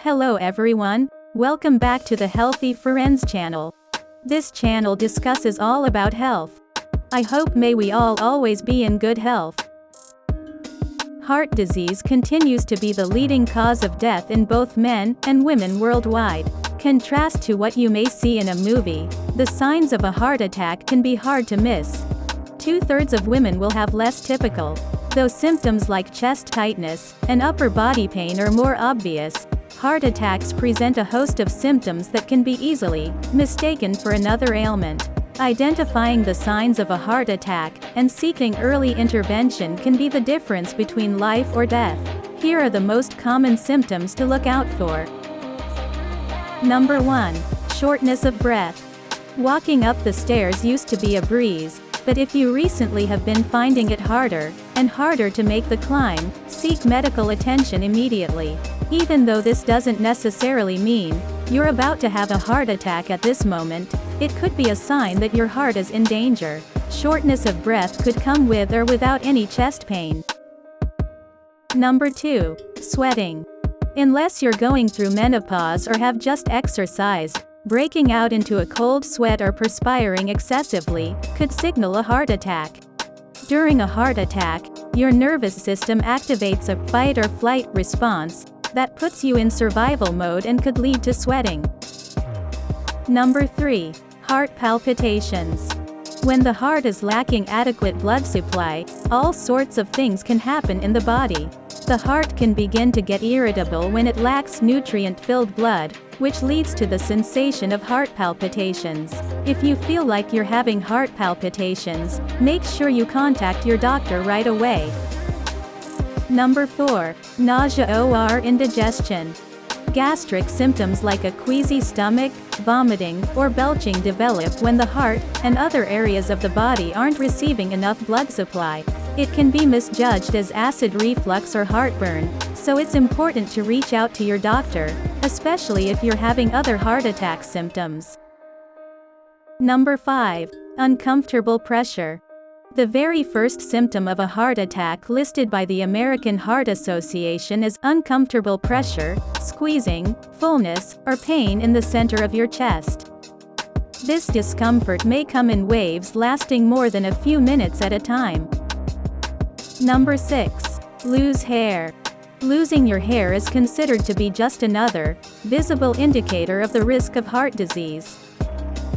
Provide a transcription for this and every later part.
Hello everyone, welcome back to the Healthy Friends channel. This channel discusses all about health. I hope may we all always be in good health. Heart disease continues to be the leading cause of death in both men and women worldwide. Contrast to what you may see in a movie, the signs of a heart attack can be hard to miss. 2/3 of women will have less typical, though symptoms like chest tightness and upper body pain are more obvious. Heart attacks present a host of symptoms that can be easily mistaken for another ailment. Identifying the signs of a heart attack and seeking early intervention can be the difference between life or death. Here are the most common symptoms to look out for. Number 1. Shortness of breath. Walking up the stairs used to be a breeze, but if you recently have been finding it harder and harder to make the climb, seek medical attention immediately. Even though this doesn't necessarily mean you're about to have a heart attack at this moment, it could be a sign that your heart is in danger. Shortness of breath could come with or without any chest pain. Number 2. Sweating. Unless you're going through menopause or have just exercised, breaking out into a cold sweat or perspiring excessively could signal a heart attack. During a heart attack, your nervous system activates a fight or flight response that puts you in survival mode and could lead to sweating. Number 3. Heart palpitations. When the heart is lacking adequate blood supply, all sorts of things can happen in the body. The heart can begin to get irritable when it lacks nutrient-filled blood, which leads to the sensation of heart palpitations. If you feel like you're having heart palpitations, make sure you contact your doctor right away. Number 4. Nausea or indigestion. Gastric symptoms like a queasy stomach, vomiting, or belching develop when the heart and other areas of the body aren't receiving enough blood supply. It can be misjudged as acid reflux or heartburn, so it's important to reach out to your doctor, especially if you're having other heart attack symptoms. Number 5. Uncomfortable pressure. The very first symptom of a heart attack listed by the American Heart Association is uncomfortable pressure, squeezing, fullness, or pain in the center of your chest. This discomfort may come in waves lasting more than a few minutes at a time. Number 6. Lose hair. Losing your hair is considered to be just another visible indicator of the risk of heart disease.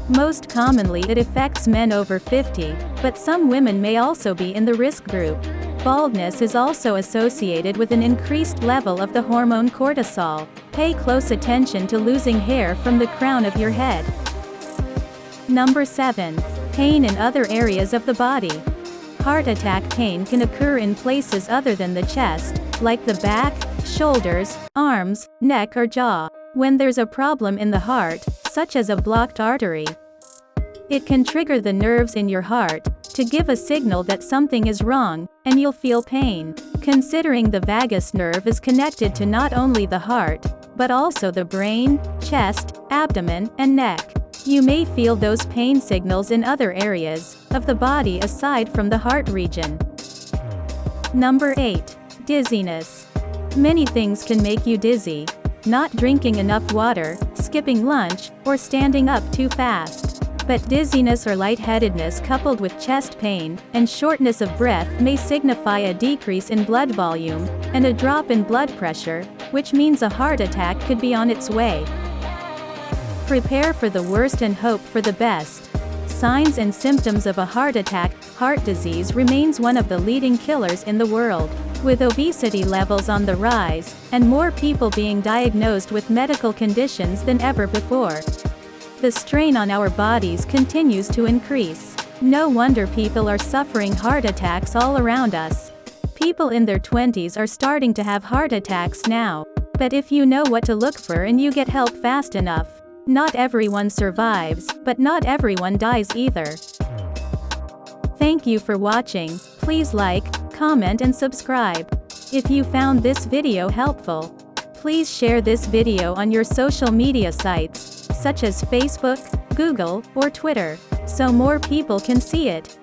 Most commonly it affects men over 50, but some women may also be in the risk group. Baldness is also associated with an increased level of the hormone cortisol. Pay close attention to losing hair from the crown of your head. Number 7. Pain in other areas of the body. Heart attack pain can occur in places other than the chest, like the back, shoulders, arms, neck or jaw. When there's a problem in the heart, such as a blocked artery, it can trigger the nerves in your heart to give a signal that something is wrong, and you'll feel pain. Considering the vagus nerve is connected to not only the heart, but also the brain, chest, abdomen, and neck, you may feel those pain signals in other areas of the body aside from the heart region. Number 8. Dizziness. Many things can make you dizzy. Not drinking enough water, skipping lunch, or standing up too fast. But dizziness or lightheadedness coupled with chest pain and shortness of breath may signify a decrease in blood volume and a drop in blood pressure, which means a heart attack could be on its way. Prepare for the worst and hope for the best. Signs and symptoms of a heart attack. Heart disease remains one of the leading killers in the world. With obesity levels on the rise, and more people being diagnosed with medical conditions than ever before, the strain on our bodies continues to increase. No wonder people are suffering heart attacks all around us. People in their 20s are starting to have heart attacks now. But if you know what to look for and you get help fast enough, not everyone survives, but not everyone dies either. Thank you for watching. Please like, comment and subscribe. If you found this video helpful, please share this video on your social media sites, such as Facebook, Google, or Twitter, so more people can see it.